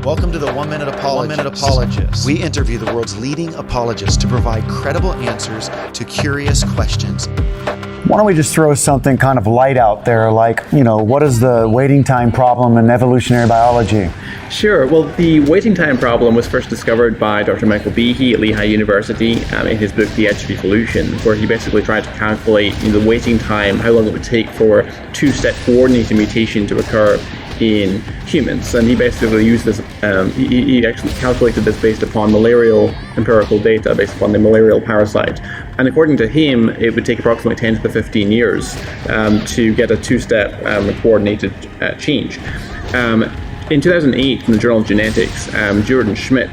Welcome to the 1 Minute Apologist. We interview the world's leading apologists to provide credible answers to curious questions. Why don't we just throw something kind of light out there, like, what is the waiting time problem in evolutionary biology? Sure. Well, the waiting time problem was first discovered by Dr. Michael Behe at Lehigh University in his book, The Edge of Evolution, where he basically tried to calculate the waiting time, how long it would take for two-step coordinated mutation to occur in humans. And he basically used this, he actually calculated this based upon malarial empirical data, based upon the malarial parasite. And according to him, it would take approximately 10 to 15 years to get a two-step coordinated change. In 2008, in the Journal of Genetics, Jurgen and Schmidt,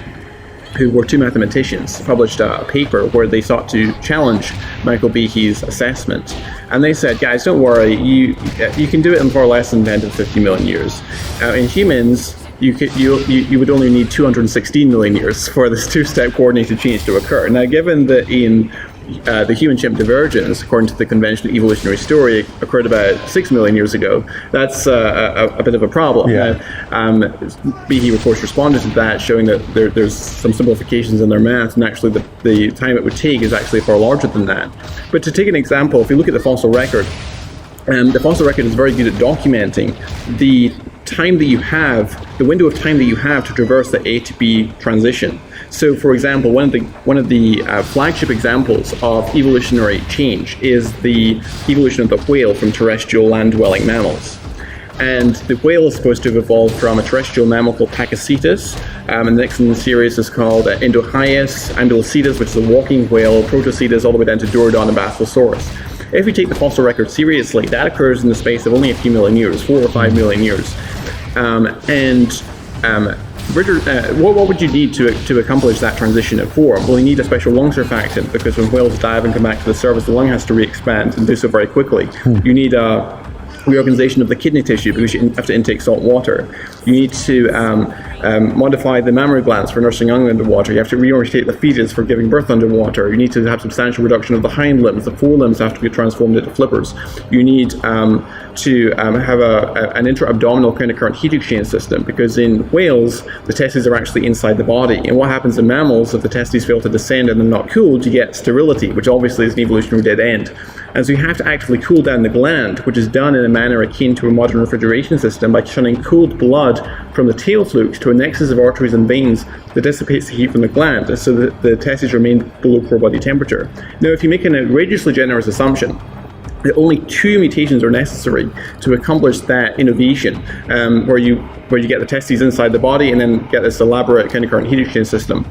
who were two mathematicians, published a paper where they sought to challenge Michael Behe's assessment. And they said, guys, don't worry, you can do it in far less than 10 to 50 million years. In humans, you would only need 216 million years for this two-step coordinated change to occur. Now, given that in the human-chimp divergence, according to the conventional evolutionary story, occurred about 6 million years ago, that's a bit of a problem. Yeah. Behe, of course, responded to that, showing that there's some simplifications in their math, and actually the time it would take is actually far larger than that. But to take an example, if you look at the fossil record is very good at documenting the time that you have, the window of time that you have to traverse the A to B transition. So, for example, one of the flagship examples of evolutionary change is the evolution of the whale from terrestrial land-dwelling mammals. And the whale is supposed to have evolved from a terrestrial mammal called Pakicetus, and the next in the series is called Indohyus, Ambulocetus, which is a walking whale, Protocetus, all the way down to Dorudon and Basilosaurus. If we take the fossil record seriously, that occurs in the space of only a few million years, 4 or 5 million years. What would you need to accomplish that transition of form? Well, you need a special lung surfactant, because when whales dive and come back to the surface, the lung has to re-expand and do so very quickly. You need a reorganization of the kidney tissue, because you have to intake salt water. You need to modify the mammary glands for nursing young underwater. You have to reorientate the fetus for giving birth underwater. You need to have substantial reduction of the hind limbs. The forelimbs have to be transformed into flippers. You need to have an intra-abdominal kind of current heat exchange system, because in whales, the testes are actually inside the body. And what happens in mammals, if the testes fail to descend and they're not cooled, you get sterility, which obviously is an evolutionary dead end. And so you have to actually cool down the gland, which is done in a manner akin to a modern refrigeration system by shunning cooled blood from the tail flukes to a nexus of arteries and veins that dissipates the heat from the gland, so that the testes remain below core body temperature. Now, if you make an outrageously generous assumption that only 2 mutations are necessary to accomplish that innovation, where you get the testes inside the body and then get this elaborate kind of current heat exchange system.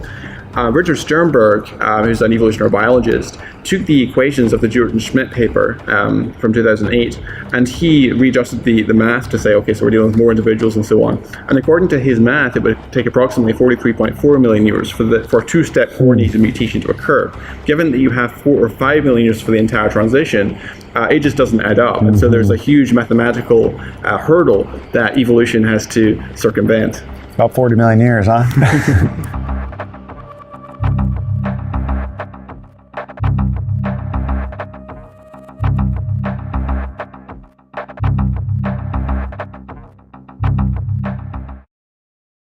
Richard Sternberg, who's an evolutionary biologist, took the equations of the Jurgen-Schmidt paper from 2008, and he readjusted the math to say, okay, so we're dealing with more individuals and so on. And according to his math, it would take approximately 43.4 million years for a two-step coordinated mutation to occur. Given that you have 4 or 5 million years for the entire transition, it just doesn't add up. And so there's a huge mathematical hurdle that evolution has to circumvent. About 40 million years, huh?